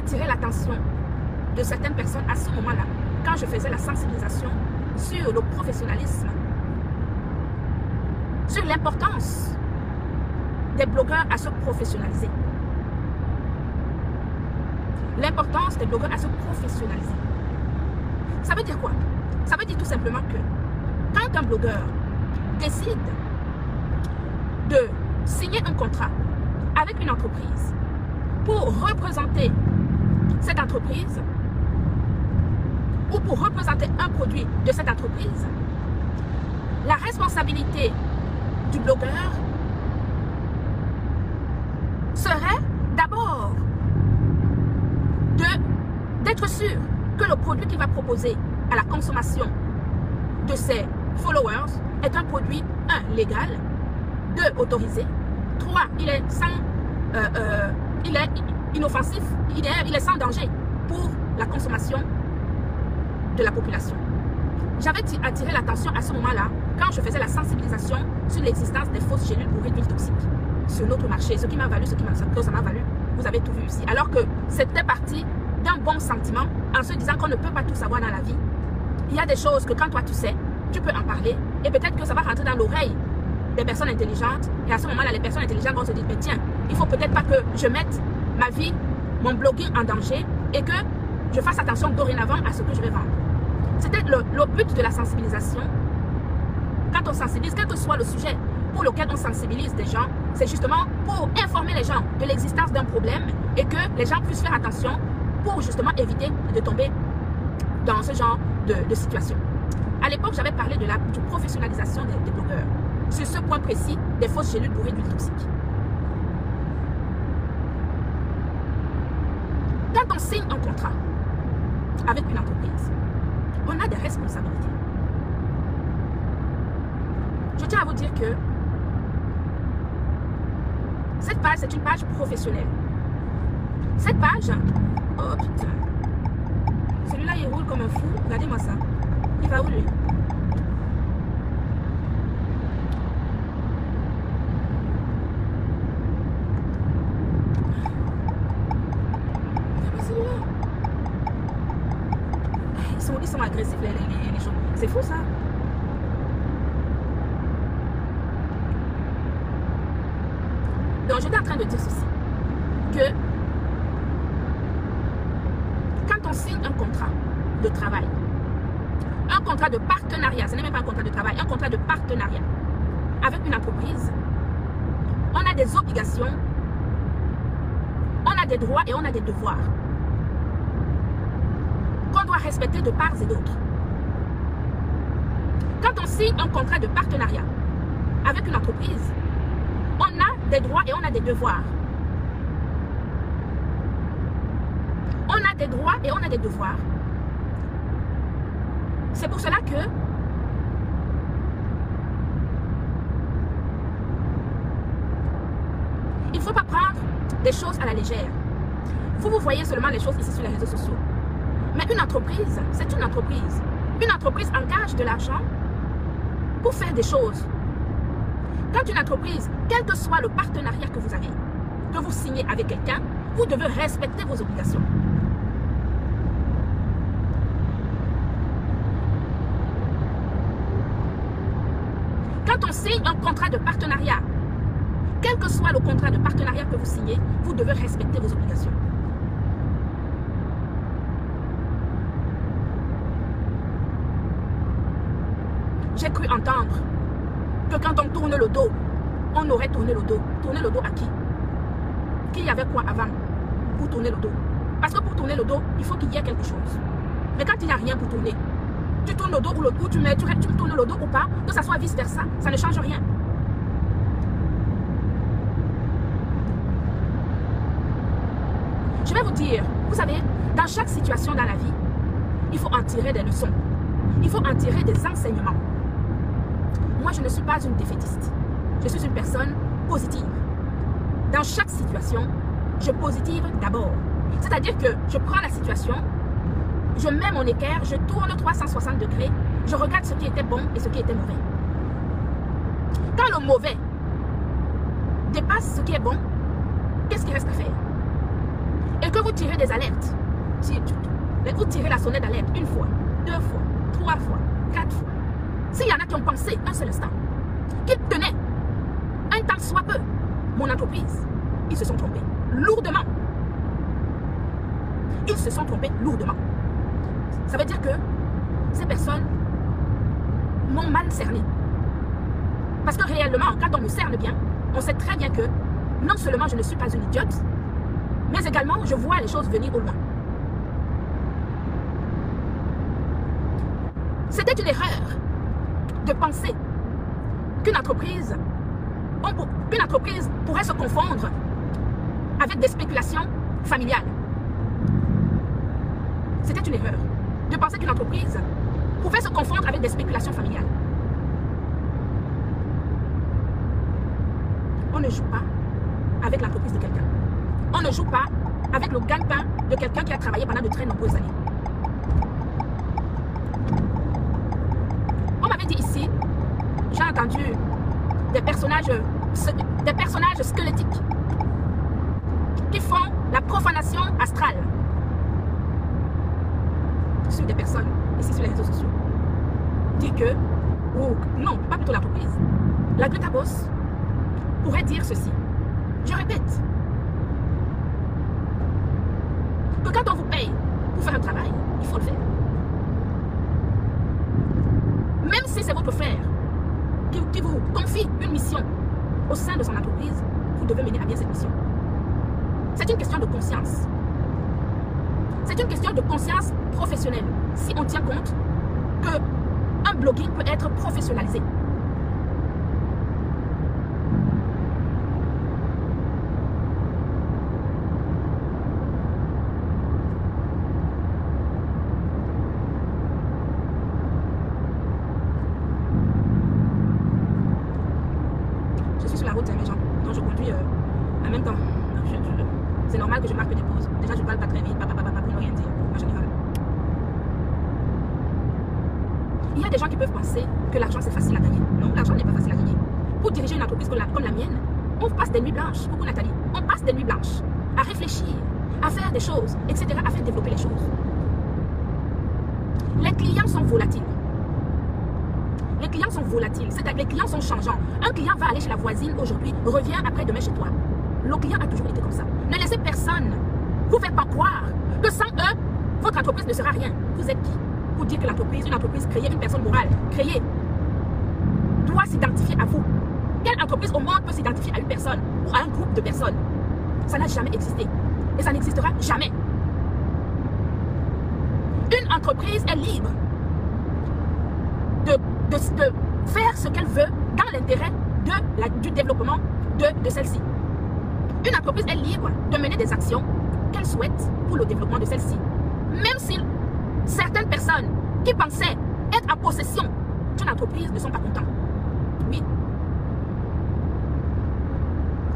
attiré l'attention de certaines personnes à ce moment-là, quand je faisais la sensibilisation sur le professionnalisme, sur l'importance des blogueurs à se professionnaliser. L'importance des blogueurs à se professionnaliser. Ça veut dire quoi? Ça veut dire tout simplement que quand un blogueur décide de signer un contrat avec une entreprise pour représenter cette entreprise ou pour représenter un produit de cette entreprise, la responsabilité du blogueur serait d'abord d'être sûr que le produit qu'il va proposer à la consommation de ses followers est un produit, 1, légal, 2, autorisé, 3, il est inoffensif, il est sans danger pour la consommation de la population. J'avais attiré l'attention à ce moment-là quand je faisais la sensibilisation sur l'existence des fausses gélules bourrées d'huile toxique sur notre marché. Ce qui m'a valu, ça m'a valu, vous avez tout vu ici. Alors que c'était parti d'un bon sentiment en se disant qu'on ne peut pas tout savoir dans la vie. Il y a des choses que quand toi tu sais, tu peux en parler et peut-être que ça va rentrer dans l'oreille des personnes intelligentes et à ce moment-là, les personnes intelligentes vont se dire, mais tiens, il faut peut-être pas que je mette ma vie, mon blogging en danger et que je fasse attention dorénavant à ce que je vais vendre. C'était le but de la sensibilisation. Quand on sensibilise, quel que soit le sujet pour lequel on sensibilise des gens, c'est justement pour informer les gens de l'existence d'un problème et que les gens puissent faire attention pour justement éviter de tomber dans ce genre de situation. À l'époque, j'avais parlé de la professionnalisation des blogueurs sur ce point précis des fausses gélules bourrées d'huile toxique. Quand on signe un contrat avec une entreprise, on a des responsabilités. Je tiens à vous dire que cette page, c'est une page professionnelle. Cette page, oh putain, celui-là il roule comme un fou, regardez-moi ça. Il va où lui? Ils sont agressifs les gens. C'est fou ça. Donc j'étais en train de dire ceci. Que quand on signe un contrat de travail, un contrat de partenariat, ce n'est même pas un contrat de travail, un contrat de partenariat avec une entreprise, on a des obligations, on a des droits et on a des devoirs qu'on doit respecter de part et d'autre. Quand on signe un contrat de partenariat avec une entreprise, on a des droits et on a des devoirs. On a des droits et on a des devoirs. C'est pour cela que il ne faut pas prendre des choses à la légère. Vous voyez seulement les choses ici sur les réseaux sociaux. Mais une entreprise, c'est une entreprise. Une entreprise engage de l'argent pour faire des choses. Quand une entreprise, quel que soit le partenariat que vous avez, que vous signez avec quelqu'un, vous devez respecter vos obligations. Quand on signe un contrat de partenariat, quel que soit le contrat de partenariat que vous signez, vous devez respecter vos obligations. J'ai cru entendre que quand on tourne le dos, on aurait tourné le dos. Tourner le dos à qui? Qu'il y avait quoi avant pour tourner le dos? Parce que pour tourner le dos, il faut qu'il y ait quelque chose. Mais quand il n'y a rien pour tourner, tu tournes le dos ou tu tournes le dos ou pas, que ça soit vice versa, ça ne change rien. Je vais vous dire, vous savez, dans chaque situation dans la vie, il faut en tirer des leçons. Il faut en tirer des enseignements. Moi, je ne suis pas une défaitiste. Je suis une personne positive. Dans chaque situation, je positive d'abord. C'est-à-dire que je prends la situation, je mets mon équerre, je tourne 360 degrés, je regarde ce qui était bon et ce qui était mauvais. Quand le mauvais dépasse ce qui est bon, qu'est-ce qu'il reste à faire? et que vous tirez des alertes, vous tirez la sonnette d'alerte une fois, 2 fois, 3 fois, 4 fois. S'il y en a qui ont pensé un seul instant, qu'ils tenaient un temps soit peu mon entreprise, ils se sont trompés lourdement. Ils se sont trompés lourdement. Ça veut dire que ces personnes m'ont mal cerné. Parce que réellement, quand on me cerne bien, on sait très bien que non seulement je ne suis pas une idiote, mais également je vois les choses venir au loin. C'était une erreur de penser qu'une entreprise pourrait se confondre avec des spéculations familiales. C'était une erreur de penser qu'une entreprise pouvait se confondre avec des spéculations familiales. On ne joue pas avec l'entreprise de quelqu'un. On ne joue pas avec le gagne-pain de quelqu'un qui a travaillé pendant de très nombreuses années. On m'avait dit ici, j'ai entendu des personnages squelettiques qui font la profanation astrale sur des personnes, ici sur les réseaux sociaux. Dire que, ou non, pas plutôt l'entreprise, la Greta Boss pourrait dire ceci. Je répète, que quand on vous paye pour faire un travail, il faut le faire. Même si c'est votre frère qui vous confie une mission au sein de son entreprise, vous devez mener à bien cette mission. C'est une question de conscience. C'est une question de conscience professionnelle. Si on tient compte qu'un blogging peut être professionnalisé. Je suis sur la route, les gens. Donc je conduis en même temps. C'est normal que je marque des pauses. Déjà, je ne parle pas très vite, pour ne rien dire, en général. Il y a des gens qui peuvent penser que l'argent c'est facile à gagner. Non, l'argent n'est pas facile à gagner. Pour diriger une entreprise comme la mienne, on passe des nuits blanches. Coucou Nathalie. On passe des nuits blanches à réfléchir, à faire des choses, etc., à faire développer les choses. Les clients sont volatiles. Les clients sont volatiles, c'est-à-dire les clients sont changeants. Un client va aller chez la voisine aujourd'hui, revient après-demain chez toi. Le client a toujours été comme ça. Ne laissez personne vous faire pas croire que sans eux, votre entreprise ne sera rien. Vous êtes qui pour dire que une entreprise créée, une personne morale créée, doit s'identifier à vous? Quelle entreprise au monde peut s'identifier à une personne ou à un groupe de personnes? Ça n'a jamais existé. Et ça n'existera jamais. Une entreprise est libre de faire ce qu'elle veut dans l'intérêt du développement de celle-ci. Une entreprise est libre de mener des actions qu'elle souhaite pour le développement de celle-ci. Même si certaines personnes qui pensaient être en possession d'une entreprise ne sont pas contents. Oui.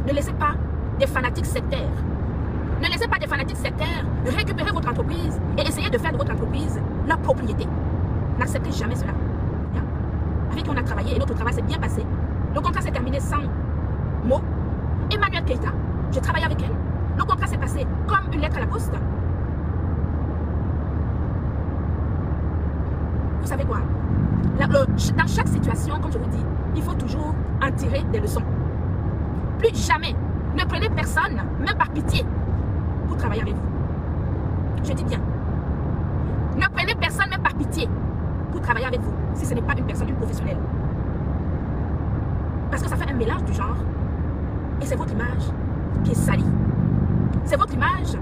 Ne laissez pas des fanatiques sectaires. Ne laissez pas des fanatiques sectaires récupérer votre entreprise et essayer de faire de votre entreprise leur propriété. N'acceptez jamais cela. Avec qui on a travaillé et notre travail s'est bien passé. Le contrat s'est terminé sans mots. Emmanuel Keita, j'ai travaillé avec elle. Le contrat s'est passé comme une lettre à la poste. Vous savez quoi? Dans chaque situation, comme je vous dis, il faut toujours en tirer des leçons. Plus jamais, ne prenez personne, même par pitié, pour travailler avec vous. Je dis bien. Ne prenez personne, même par pitié, pour travailler avec vous, si ce n'est pas une personne, une professionnelle. Parce que ça fait un mélange du genre. Et c'est votre image qui est salie. C'est votre image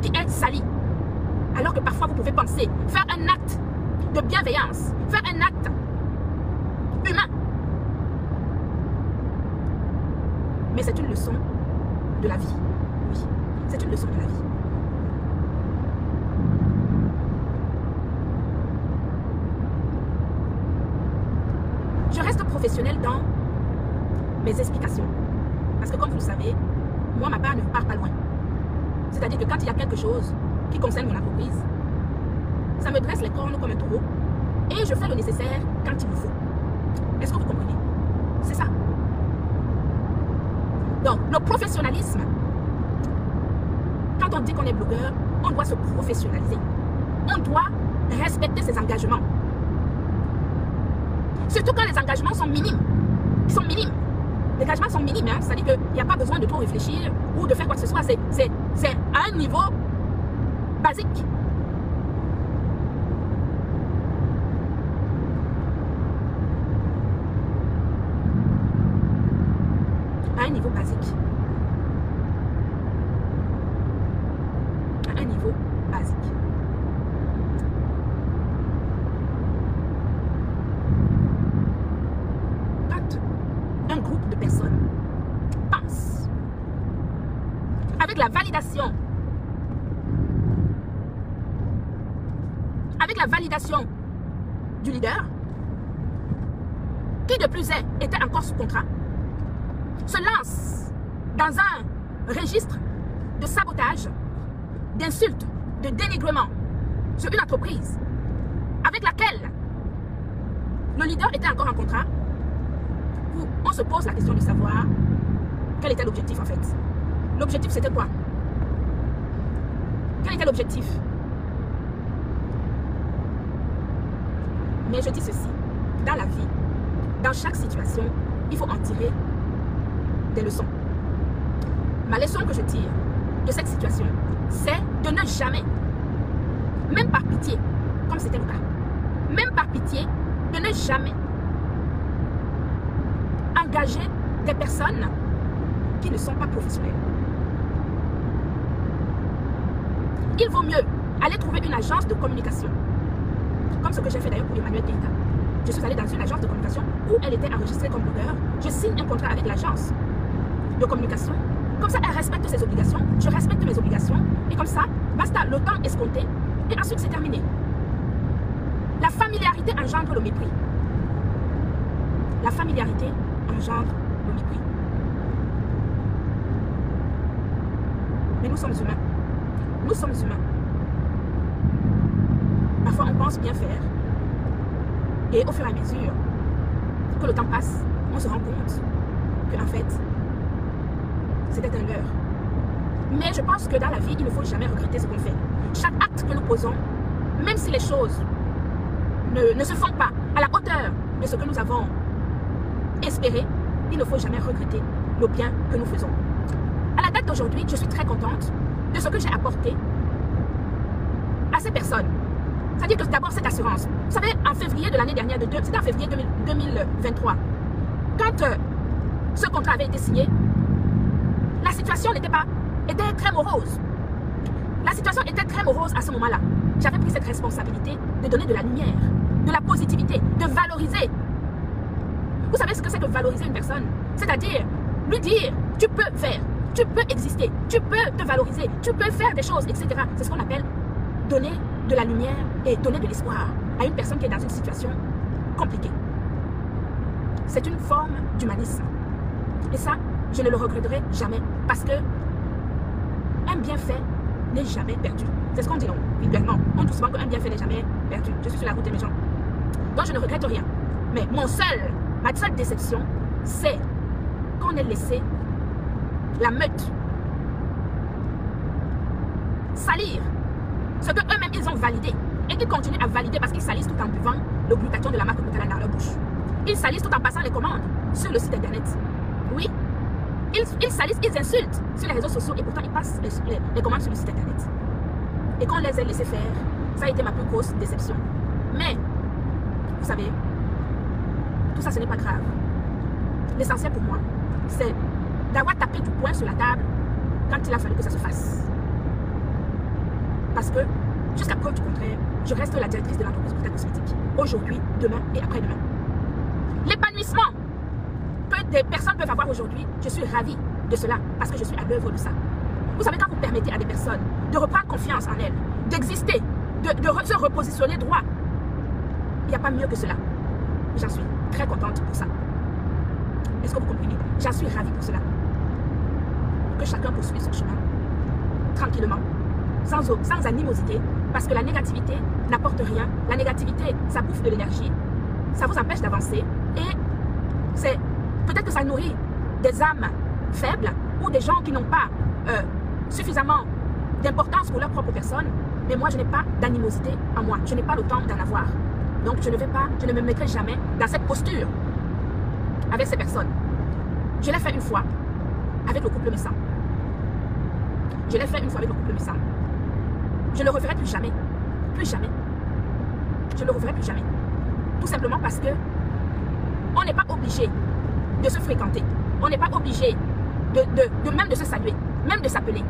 qui est salie. Alors que parfois vous pouvez penser, faire un acte de bienveillance, faire un acte humain. Mais c'est une leçon de la vie. Oui, c'est une leçon de la vie. Je reste professionnelle dans mes explications. Parce que comme vous le savez, moi, ma part ne part pas loin. C'est-à-dire que quand il y a quelque chose qui concerne mon entreprise, ça me dresse les cornes comme un taureau et je fais le nécessaire quand il me faut. Est-ce que vous comprenez? C'est ça. Donc, le professionnalisme Quand on dit qu'on est blogueur, on doit se professionnaliser. On doit respecter ses engagements. Surtout quand les engagements sont minimes. Ils sont minimes. Les engagements sont minimes, hein? C'est-à-dire qu'il n'y a pas besoin de trop réfléchir ou de faire quoi que ce soit. C'est à un niveau basique. À un niveau basique. À un niveau basique. Quand un groupe de personnes pense avec la validation du leader, qui de plus était encore sous contrat, se lance dans un registre de sabotage, d'insultes, de dénigrement sur une entreprise avec laquelle le leader était encore en contrat, où on se pose la question de savoir quel était l'objectif en fait. L'objectif c'était quoi? Quel était l'objectif? Mais je dis ceci, dans la vie, dans chaque situation, il faut en tirer des leçons. Ma leçon que je tire de cette situation, c'est de ne jamais, même par pitié, comme c'était le cas, même par pitié, de ne jamais engager des personnes qui ne sont pas professionnelles. Il vaut mieux aller trouver une agence de communication, comme ce que j'ai fait d'ailleurs pour Emmanuel Keïta. Je suis allée dans une agence de communication où elle était enregistrée comme blogueur. Je signe un contrat avec l'agence de communication. Comme ça, elle respecte ses obligations, je respecte mes obligations. Et comme ça, basta, le temps escompté. Et ensuite, c'est terminé. La familiarité engendre le mépris. La familiarité engendre le mépris. Mais nous sommes humains. Nous sommes humains. Parfois, on pense bien faire. Et au fur et à mesure que le temps passe, on se rend compte qu'en fait, c'était un leurre. Mais je pense que dans la vie, il ne faut jamais regretter ce qu'on fait. Chaque acte que nous posons, même si les choses ne se font pas à la hauteur de ce que nous avons espéré, il ne faut jamais regretter le bien que nous faisons. À la date d'aujourd'hui, je suis très contente de ce que j'ai apporté à ces personnes. C'est-à-dire que d'abord cette assurance. Vous savez, en février de l'année dernière, c'était en février 2023, quand ce contrat avait été signé, la situation était très morose. La situation était très morose à ce moment-là. J'avais pris cette responsabilité de donner de la lumière, de la positivité, de valoriser. Vous savez ce que c'est que valoriser une personne? C'est-à-dire lui dire, tu peux faire, tu peux exister, tu peux te valoriser, tu peux faire des choses, etc. C'est ce qu'on appelle donner de la lumière et donner de l'espoir à une personne qui est dans une situation compliquée. C'est une forme d'humanisme. Et ça, je ne le regretterai jamais parce que un bienfait n'est jamais perdu. C'est ce qu'on dit, non? Vulgairement. On dit souvent qu'un bienfait n'est jamais perdu. Je suis sur la route, mes gens. Donc, je ne regrette rien. Mais ma seule déception, c'est qu'on ait laissé la meute salir ce que eux-mêmes ils ont validé et qu'ils continuent à valider parce qu'ils salissent tout en buvant le glutathion de la marque Nutella dans leur bouche. Ils salissent tout en passant les commandes sur le site internet. Oui, ils salissent, ils insultent sur les réseaux sociaux et pourtant ils passent les commandes sur le site internet. Et qu'on les ait laissés faire, ça a été ma plus grosse déception. Mais, vous savez, tout ça ce n'est pas grave. L'essentiel pour moi, c'est d'avoir tapé du poing sur la table quand il a fallu que ça se fasse. Parce que, jusqu'à preuve du contraire, je reste la directrice de l'entreprise Brita Cosmétique. Aujourd'hui, demain et après-demain. L'épanouissement que des personnes peuvent avoir aujourd'hui, je suis ravie de cela parce que je suis à l'œuvre de ça. Vous savez, quand vous permettez à des personnes de reprendre confiance en elles, d'exister, de se repositionner droit, il n'y a pas mieux que cela. J'en suis très contente pour ça. Est-ce que vous comprenez? J'en suis ravie pour cela. Que chacun poursuive son chemin, tranquillement, sans animosité, parce que la négativité n'apporte rien. La négativité, ça bouffe de l'énergie, ça vous empêche d'avancer et c'est peut-être que ça nourrit des âmes faibles ou des gens qui n'ont pas suffisamment d'importance pour leur propre personne, mais moi, je n'ai pas d'animosité en moi. Je n'ai pas le temps d'en avoir. Donc, je ne me mettrai jamais dans cette posture avec ces personnes. Je l'ai fait une fois avec le couple Messam. Je l'ai fait une fois avec le couple Messam. Je ne le referai plus jamais. Plus jamais. Je ne le referai plus jamais. Tout simplement parce que on n'est pas obligé de se fréquenter. On n'est pas obligé même de se saluer, même de s'appeler.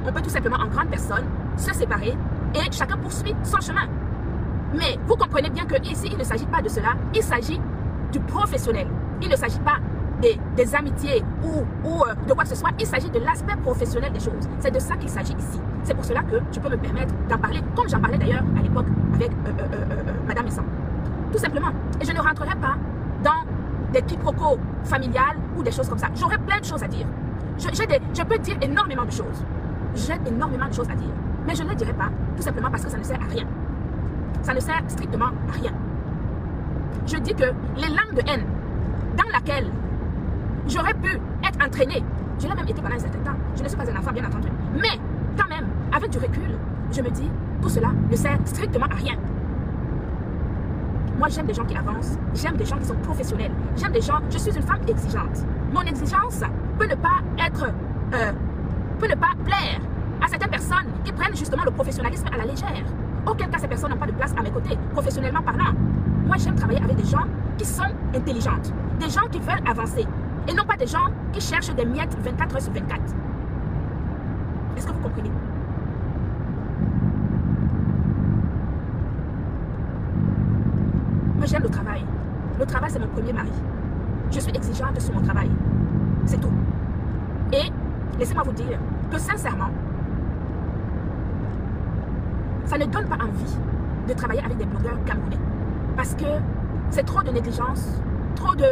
On peut tout simplement, en grande personne, se séparer et chacun poursuit son chemin. Mais vous comprenez bien que ici, il ne s'agit pas de cela. Il s'agit du professionnel. Il ne s'agit pas des amitiés ou de quoi que ce soit. Il s'agit de l'aspect professionnel des choses. C'est de ça qu'il s'agit ici. C'est pour cela que je peux me permettre d'en parler, comme j'en parlais d'ailleurs à l'époque avec Madame Messam. Tout simplement. Et je ne rentrerai pas dans des quiproquos familiales ou des choses comme ça. J'aurais plein de choses à dire. Je peux dire énormément de choses. J'ai énormément de choses à dire. Mais je ne les dirai pas, tout simplement parce que ça ne sert à rien. Ça ne sert strictement à rien. Je dis que les langues de haine dans laquelle j'aurais pu être entraînée, je l'ai même été pendant un certain temps. Je ne suis pas un enfant, bien entendu. Mais quand même, avec du recul, je me dis, tout cela ne sert strictement à rien. Moi, j'aime des gens qui avancent. J'aime des gens qui sont professionnels. J'aime des gens... Je suis une femme exigeante. Mon exigence peut ne pas être... peut ne pas plaire à certaines personnes qui prennent justement le professionnalisme à la légère. Auquel cas, ces personnes n'ont pas de place à mes côtés, professionnellement parlant. Moi, j'aime travailler avec des gens qui sont intelligentes. Des gens qui veulent avancer. Et non pas des gens qui cherchent des miettes 24 heures sur 24. Est-ce que vous comprenez? Moi, j'aime le travail. Le travail, c'est mon premier mari. Je suis exigeante sur mon travail. C'est tout. Et laissez-moi vous dire que sincèrement, ça ne donne pas envie de travailler avec des blogueurs camerounais. Parce que c'est trop de négligence, trop de...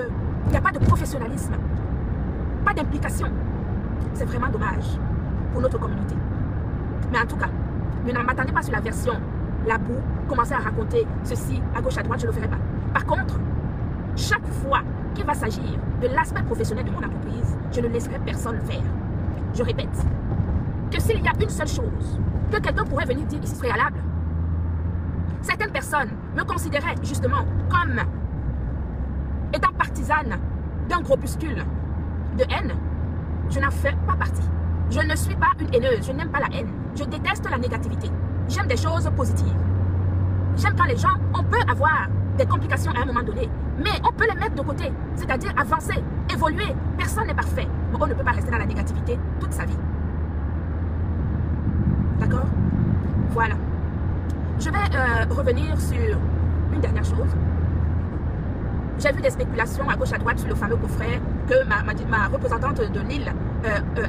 Il n'y a pas de professionnalisme, pas d'implication. C'est vraiment dommage pour notre communauté. Mais en tout cas, ne m'attendez pas sur la version la boue, commencer à raconter ceci à gauche à droite, je ne le ferai pas. Par contre, chaque fois qu'il va s'agir de l'aspect professionnel de mon entreprise, je ne laisserai personne faire. Je répète, que s'il y a une seule chose que quelqu'un pourrait venir dire ici préalable, certaines personnes me considéraient justement comme étant partisane d'un groupuscule de haine. Je n'en fais pas partie. Je ne suis pas une haineuse, je n'aime pas la haine. Je déteste la négativité. J'aime des choses positives. J'aime quand les gens, on peut avoir des complications à un moment donné, mais on peut les mettre de côté, c'est-à-dire avancer, évoluer. Personne n'est parfait. On ne peut pas rester dans la négativité toute sa vie. D'accord? Voilà. Je vais revenir sur une dernière chose. J'ai vu des spéculations à gauche à droite sur le fameux coffret que ma représentante de Lille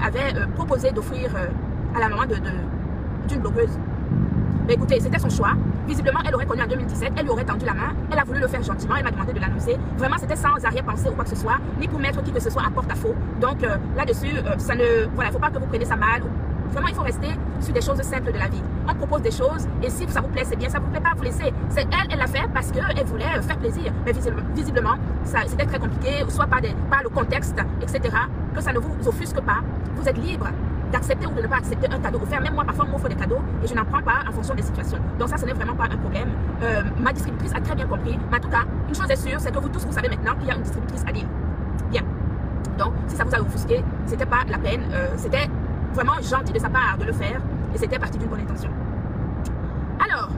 avait proposé d'offrir à la maman d'une blogueuse. Mais écoutez, c'était son choix. Visiblement, elle aurait connu en 2017, elle lui aurait tendu la main, elle a voulu le faire gentiment, elle m'a demandé de l'annoncer. Vraiment, c'était sans arrière-pensée ou quoi que ce soit, ni pour mettre qui que ce soit en porte-à-faux. Donc là-dessus, ça ne... Voilà, il ne faut pas que vous preniez ça mal. Vraiment, il faut rester sur des choses simples de la vie. On propose des choses et si ça vous plaît, c'est bien. Ça ne vous plaît pas, vous laissez. C'est elle l'a fait parce qu'elle voulait faire plaisir. Mais visiblement, c'était très compliqué, soit par le contexte, etc. Que ça ne vous offusque pas. Vous êtes libre d'accepter ou de ne pas accepter un cadeau offert. Même moi, parfois, on m'offre des cadeaux et je n'en prends pas en fonction des situations. Donc ça, ce n'est vraiment pas un problème. Ma distributrice a très bien compris. Mais en tout cas, une chose est sûre, c'est que vous tous, vous savez maintenant qu'il y a une distributrice à Lille. Bien. Donc, si ça vous a offusqué, c'était pas la peine. C'était vraiment gentil de sa part de le faire et c'était parti d'une bonne intention. Alors,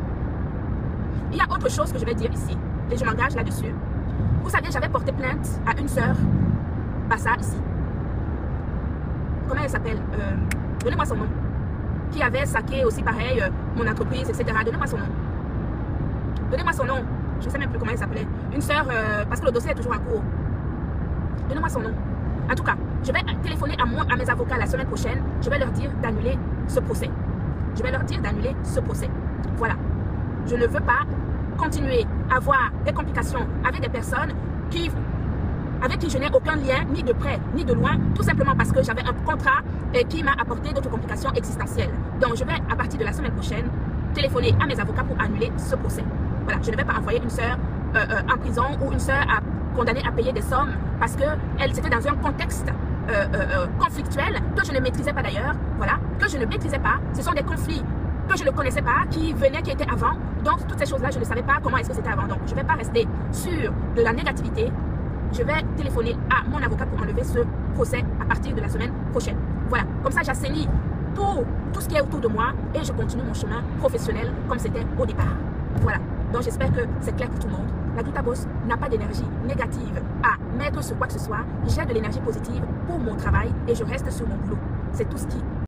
il y a autre chose que je vais dire ici et je m'engage là-dessus. Vous savez, j'avais porté plainte à une sœur, Bassa ici. Comment elle s'appelle? Donnez-moi son nom. Qui avait saqué aussi pareil mon entreprise, etc. Donnez-moi son nom. Donnez-moi son nom. Je ne sais même plus comment elle s'appelait. Une sœur, parce que le dossier est toujours en cours. Donnez-moi son nom. En tout cas, je vais téléphoner à mes avocats la semaine prochaine. Je vais leur dire d'annuler ce procès. Je vais leur dire d'annuler ce procès. Voilà. Je ne veux pas continuer à avoir des complications avec des personnes avec qui je n'ai aucun lien, ni de près, ni de loin, tout simplement parce que j'avais un contrat qui m'a apporté d'autres complications existentielles. Donc, je vais, à partir de la semaine prochaine, téléphoner à mes avocats pour annuler ce procès. Voilà, je ne vais pas envoyer une sœur en prison ou une sœur condamnée à payer des sommes parce qu'elle était dans un contexte conflictuels que je ne maîtrisais pas d'ailleurs, voilà, que je ne maîtrisais pas. Ce sont des conflits que je ne connaissais pas, qui venaient, qui étaient avant. Donc, toutes ces choses-là, je ne savais pas comment est-ce que c'était avant. Donc, je ne vais pas rester sur de la négativité. Je vais téléphoner à mon avocat pour enlever ce procès à partir de la semaine prochaine. Voilà, comme ça, j'assainis tout ce qui est autour de moi et je continue mon chemin professionnel comme c'était au départ. Voilà, donc j'espère que c'est clair pour tout le monde. La Douta Boss n'a pas d'énergie négative à mettre sur quoi que ce soit. J'ai de l'énergie positive pour mon travail et je reste sur mon boulot. C'est tout ce qui